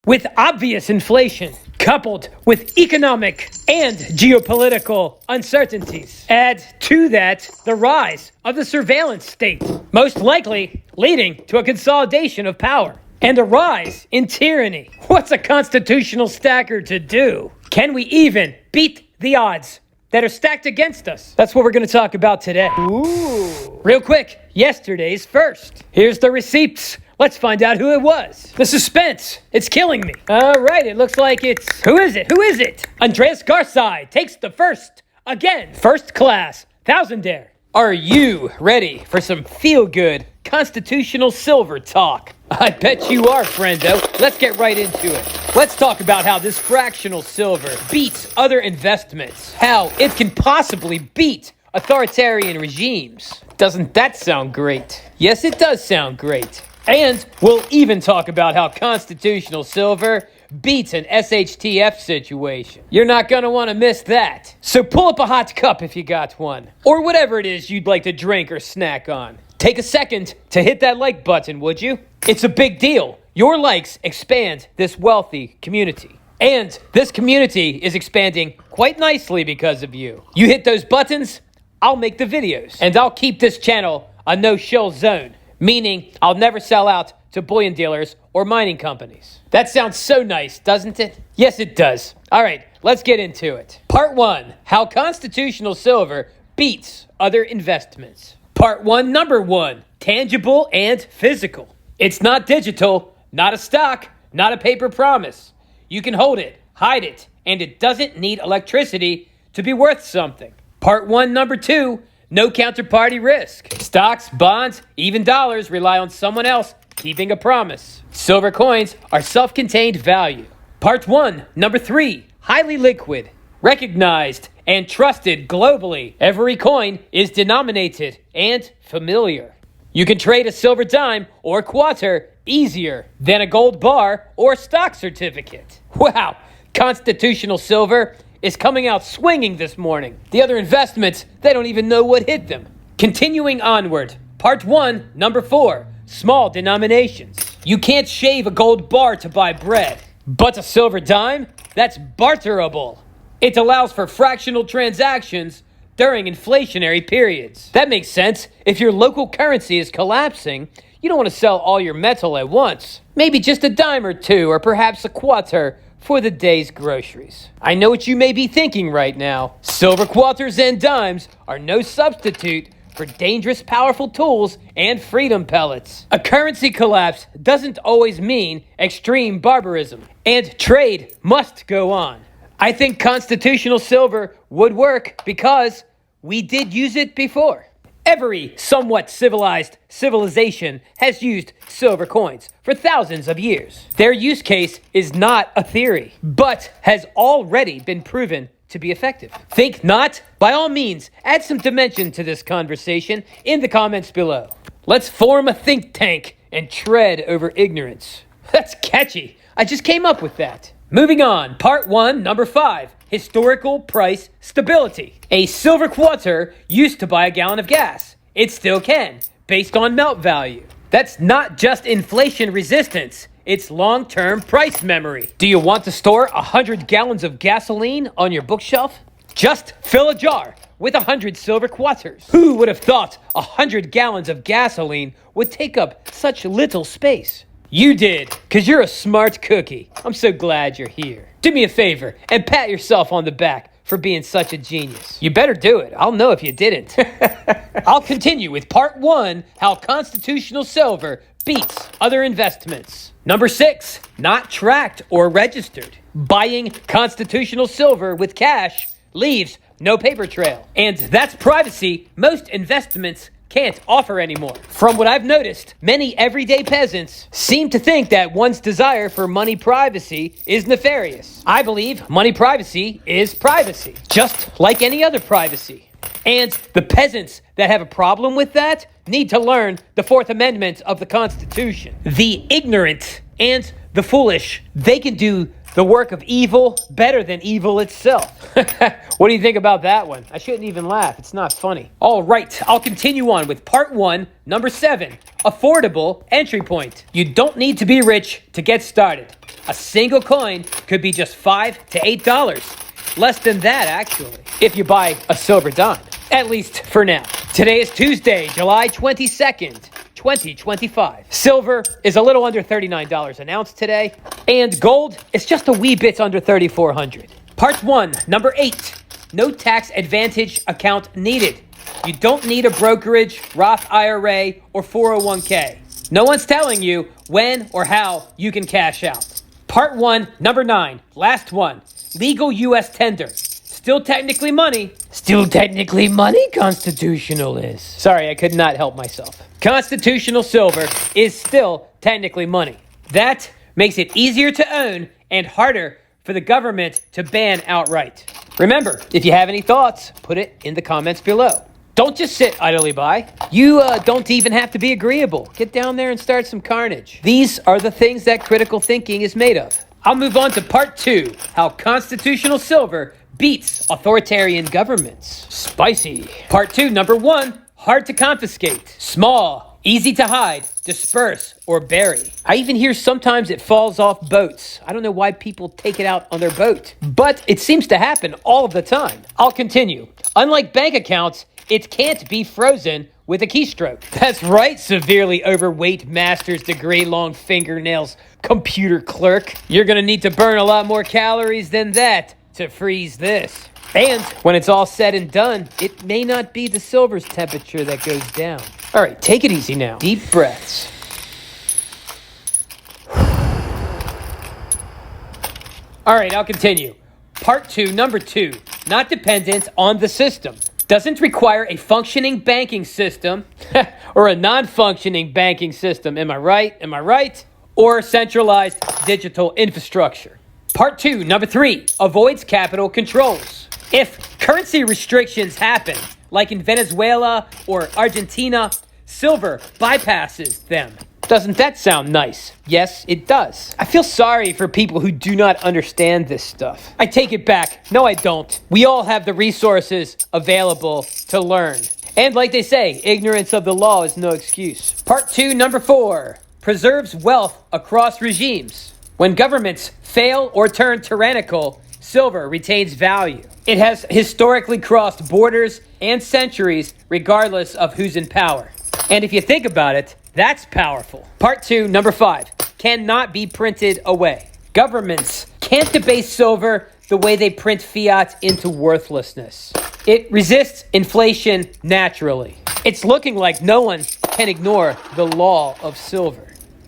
With obvious inflation, coupled with economic and geopolitical uncertainties, add to that the rise of the surveillance state, most likely leading to a consolidation of power and a rise in tyranny. What's a constitutional stacker to do? Can we even beat the odds that are stacked against us? That's what we're going to talk about today. Ooh. Real quick, yesterday's first. Here's the receipts. Let's find out who it was. The suspense, it's killing me. All right, it looks like it's... Who is it? Who is it? Andreas Garside takes the first again. First class, thousandaire. Are you ready for some feel-good constitutional silver talk? I bet you are, friendo. Let's get right into it. Let's talk about how this fractional silver beats other investments. How it can possibly beat authoritarian regimes. Doesn't that sound great? Yes, it does sound great. And we'll even talk about how constitutional silver beats an SHTF situation. You're not going to want to miss that. So pull up a hot cup if you got one, or whatever it is you'd like to drink or snack on. Take a second to hit that like button, would you? It's a big deal. Your likes expand this wealthy community. And this community is expanding quite nicely because of you. You hit those buttons, I'll make the videos. And I'll keep this channel a no-shill zone. Meaning, I'll never sell out to bullion dealers or mining companies. That sounds so nice, doesn't it? Yes, it does. All right, let's get into it. Part 1, how constitutional silver beats other investments. Part 1, number 1, tangible and physical. It's not digital, not a stock, not a paper promise. You can hold it, hide it, and it doesn't need electricity to be worth something. Part 1, number 2, no counterparty risk. Stocks, bonds, even dollars rely on someone else keeping a promise. Silver coins are self-contained value. Part 1, number 3, highly liquid, recognized and trusted globally. Every coin is denominated and familiar. You can trade a silver dime or quarter easier than a gold bar or stock certificate. Wow, constitutional silver is coming out swinging this morning. The other investments, they don't even know what hit them. Continuing onward, part 1, number 4, small denominations. You can't shave a gold bar to buy bread, but a silver dime, that's barterable. It allows for fractional transactions during inflationary periods. That makes sense. If your local currency is collapsing, you don't want to sell all your metal at once. Maybe just a dime or two, or perhaps a quarter, for the day's groceries. I know what you may be thinking right now. Silver quarters and dimes are no substitute for dangerous, powerful tools and freedom pellets. A currency collapse doesn't always mean extreme barbarism, and trade must go on. I think constitutional silver would work because we did use it before. Every somewhat civilized civilization has used silver coins for thousands of years. Their use case is not a theory, but has already been proven to be effective. Think not? By all means, add some dimension to this conversation in the comments below. Let's form a think tank and tread over ignorance. That's catchy. I just came up with that. Moving on, part 1, number 5, historical price stability. A silver quarter used to buy a gallon of gas. It still can, based on melt value. That's not just inflation resistance, it's long-term price memory. Do you want to store 100 gallons of gasoline on your bookshelf? Just fill a jar with 100 silver quarters. Who would have thought 100 gallons of gasoline would take up such little space? You did, because you're a smart cookie. I'm so glad you're here. Do me a favor and pat yourself on the back for being such a genius. You better do it. I'll know if you didn't. I'll continue with part 1, how constitutional silver beats other investments. Number 6, not tracked or registered. Buying constitutional silver with cash leaves no paper trail. And that's privacy most investments can't offer anymore. From what I've noticed, many everyday peasants seem to think that one's desire for money privacy is nefarious. I believe money privacy is privacy, just like any other privacy. And the peasants that have a problem with that need to learn the Fourth Amendment of the Constitution. The ignorant and the foolish, they can do the work of evil better than evil itself. What do you think about that one? I shouldn't even laugh. It's not funny. All right, I'll continue on with part 1, number 7, affordable entry point. You don't need to be rich to get started. A single coin could be just $5 to $8. Less than that, actually, if you buy a silver dime. At least for now. Today is Tuesday, July 22nd. 2025. Silver is a little under $39 an ounce today, and gold is just a wee bit under $3,400. Part 1, number 8, no tax advantage account needed. You don't need a brokerage, Roth IRA, or 401k. No one's telling you when or how you can cash out. Part 1, number 9, last one, legal U.S. tender. Still technically money. Still technically money, constitutional is. Sorry, I could not help myself. Constitutional silver is still technically money. That makes it easier to own and harder for the government to ban outright. Remember, if you have any thoughts, put it in the comments below. Don't just sit idly by. You don't even have to be agreeable. Get down there and start some carnage. These are the things that critical thinking is made of. I'll move on to part 2, how constitutional silver beats authoritarian governments. Spicy. Part 2, number 1, hard to confiscate. Small, easy to hide, disperse, or bury. I even hear sometimes it falls off boats. I don't know why people take it out on their boat, but it seems to happen all of the time. I'll continue. Unlike bank accounts, it can't be frozen with a keystroke. That's right, severely overweight master's degree, long fingernails, computer clerk. You're gonna need to burn a lot more calories than that to freeze this. And when it's all said and done, it may not be the silver's temperature that goes down. All right, take it easy now. Deep breaths. All right, I'll continue. Part 2, number 2, not dependent on the system. Doesn't require a functioning banking system or a non-functioning banking system. Am I right? Am I right? Or centralized digital infrastructure. Part 2, number 3, avoids capital controls. If currency restrictions happen, like in Venezuela or Argentina, silver bypasses them. Doesn't that sound nice? Yes, it does. I feel sorry for people who do not understand this stuff. I take it back. No, I don't. We all have the resources available to learn. And like they say, ignorance of the law is no excuse. Part 2, number 4, preserves wealth across regimes. When governments fail or turn tyrannical, silver retains value. It has historically crossed borders and centuries regardless of who's in power. And if you think about it, that's powerful. Part 2, number 5, cannot be printed away. Governments can't debase silver the way they print fiat into worthlessness. It resists inflation naturally. It's looking like no one can ignore the law of silver.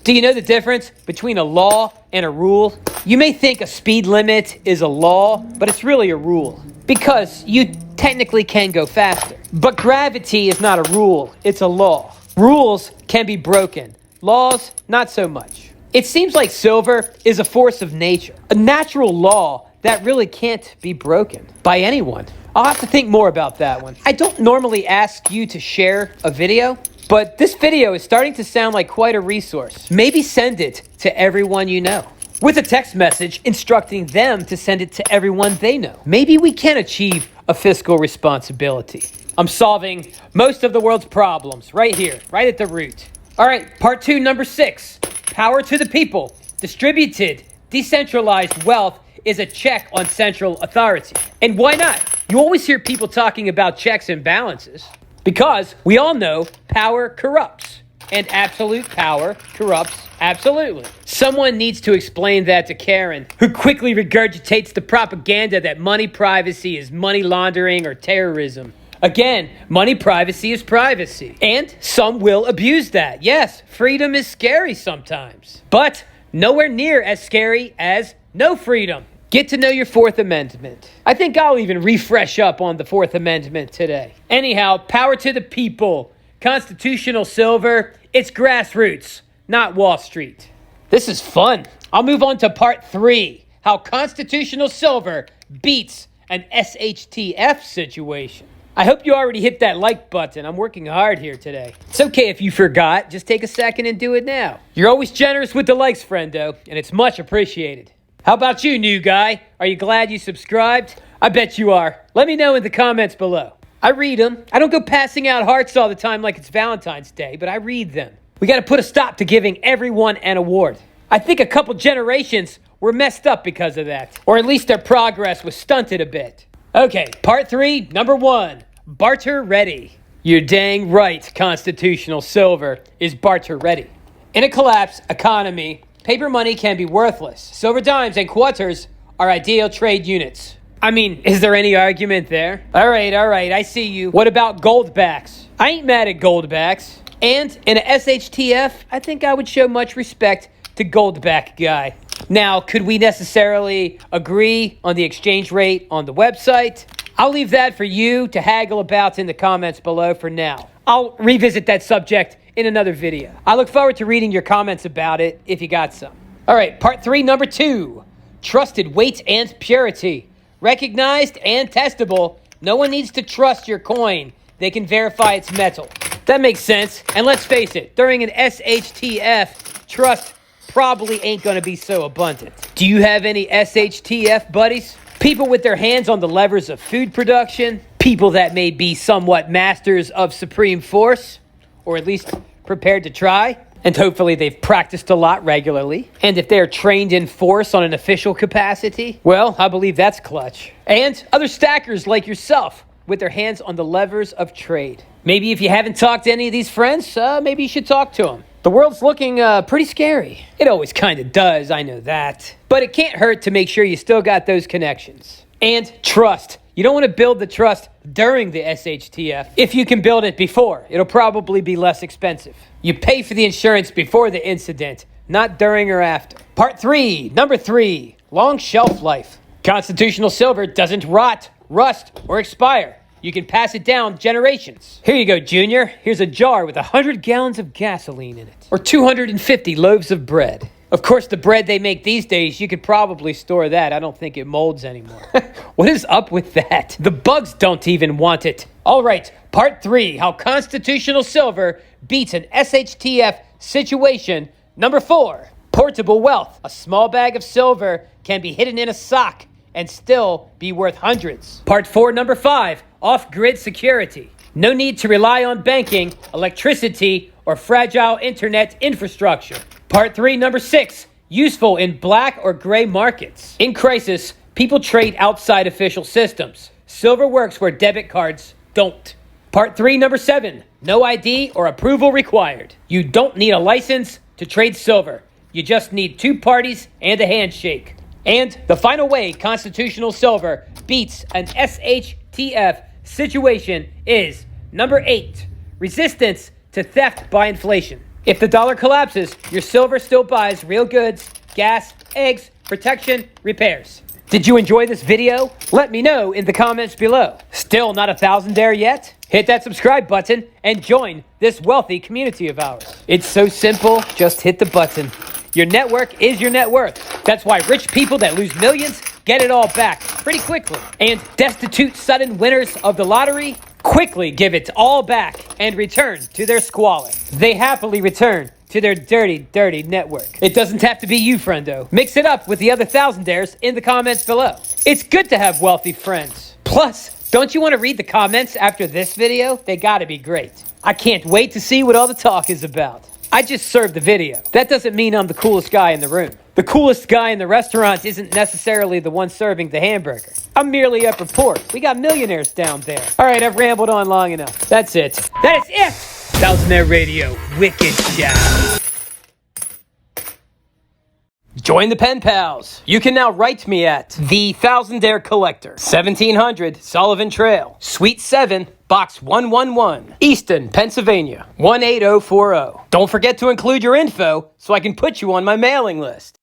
Do you know the difference between a law and a rule? You may think a speed limit is a law, but it's really a rule because you technically can go faster. But gravity is not a rule, it's a law. Rules can be broken. Laws, not so much. It seems like silver is a force of nature, a natural law that really can't be broken by anyone. I'll have to think more about that one. I don't normally ask you to share a video, but this video is starting to sound like quite a resource. Maybe send it to everyone you know, with a text message instructing them to send it to everyone they know. Maybe we can achieve a fiscal responsibility. I'm solving most of the world's problems right here, right at the root. All right, part 2, number 6, power to the people. Distributed, decentralized wealth is a check on central authority. And why not? You always hear people talking about checks and balances. Because we all know power corrupts, and absolute power corrupts absolutely. Someone needs to explain that to Karen, who quickly regurgitates the propaganda that money privacy is money laundering or terrorism. Again, money privacy is privacy, and some will abuse that. Yes, freedom is scary sometimes, but nowhere near as scary as no freedom. Get to know your Fourth Amendment. I think I'll even refresh up on the Fourth Amendment today. Anyhow, power to the people. Constitutional silver, it's grassroots, not Wall Street. This is fun. I'll move on to part 3, how constitutional silver beats an SHTF situation. I hope you already hit that like button. I'm working hard here today. It's okay if you forgot. Just take a second and do it now. You're always generous with the likes, friendo, and it's much appreciated. How about you, new guy? Are you glad you subscribed? I bet you are. Let me know in the comments below. I read them. I don't go passing out hearts all the time like it's Valentine's Day, but I read them. We got to put a stop to giving everyone an award. I think a couple generations were messed up because of that. Or at least their progress was stunted a bit. Okay, part 3, number 1. Barter ready. You're dang right, Constitutional Silver is barter ready. In a collapsed economy, paper money can be worthless. Silver dimes and quarters are ideal trade units. I mean, is there any argument there? All right, I see you. What about goldbacks? I ain't mad at goldbacks. And in a SHTF, I think I would show much respect to goldback guy. Now, could we necessarily agree on the exchange rate on the website? I'll leave that for you to haggle about in the comments below for now. I'll revisit that subject in another video. I look forward to reading your comments about it if you got some. All right, part 3, number 2. Trusted weight and purity. Recognized and testable. No one needs to trust your coin. They can verify its metal. That makes sense. And let's face it, during an SHTF, trust probably ain't gonna be so abundant. Do you have any SHTF buddies? People with their hands on the levers of food production? People that may be somewhat masters of supreme force? Or at least prepared to try? And hopefully they've practiced a lot regularly. And if they're trained in force on an official capacity, well, I believe that's clutch. And other stackers like yourself with their hands on the levers of trade. Maybe if you haven't talked to any of these friends, maybe you should talk to them. The world's looking pretty scary. It always kind of does, I know that. But it can't hurt to make sure you still got those connections. And trust. You don't want to build the trust during the SHTF. If you can build it before, it'll probably be less expensive. You pay for the insurance before the incident, not during or after. Part 3, number 3, long shelf life. Constitutional Silver doesn't rot, rust, or expire. You can pass it down generations. Here you go, Junior. Here's a jar with 100 gallons of gasoline in it. Or 250 loaves of bread. Of course, the bread they make these days, you could probably store that. I don't think it molds anymore. What is up with that? The bugs don't even want it. All right, part 3, how Constitutional Silver beats an SHTF situation. Number 4, portable wealth. A small bag of silver can be hidden in a sock and still be worth hundreds. Part 4, number 5, off-grid security. No need to rely on banking, electricity, or fragile internet infrastructure. Part 3, number 6, useful in black or gray markets. In crisis, people trade outside official systems. Silver works where debit cards don't. Part 3, number 7, no ID or approval required. You don't need a license to trade silver. You just need 2 parties and a handshake. And the final way Constitutional Silver beats an SHTF situation is number 8, resistance to theft by inflation. If the dollar collapses, your silver still buys real goods, gas, eggs, protection, repairs. Did you enjoy this video? Let me know in the comments below. Still not a thousandaire yet? Hit that subscribe button and join this wealthy community of ours. It's so simple, just hit the button. Your network is your net worth. That's why rich people that lose millions get it all back pretty quickly. And destitute sudden winners of the lottery quickly give it all back and return to their squalor. They happily return to their dirty, dirty network. It doesn't have to be you, friendo. Mix it up with the other thousandaires in the comments below. It's good to have wealthy friends. Plus, don't you want to read the comments after this video? They gotta be great. I can't wait to see what all the talk is about. I just served the video. That doesn't mean I'm the coolest guy in the room. The coolest guy in the restaurant isn't necessarily the one serving the hamburger. I'm merely upper port. We got millionaires down there. All right, I've rambled on long enough. That's it. That is it. Thousandaire Radio, wicked shout. Join the pen pals. You can now write me at The Thousandaire Collector, 1700 Sullivan Trail, Suite 7, Box 111, Easton, Pennsylvania, 18040. Don't forget to include your info so I can put you on my mailing list.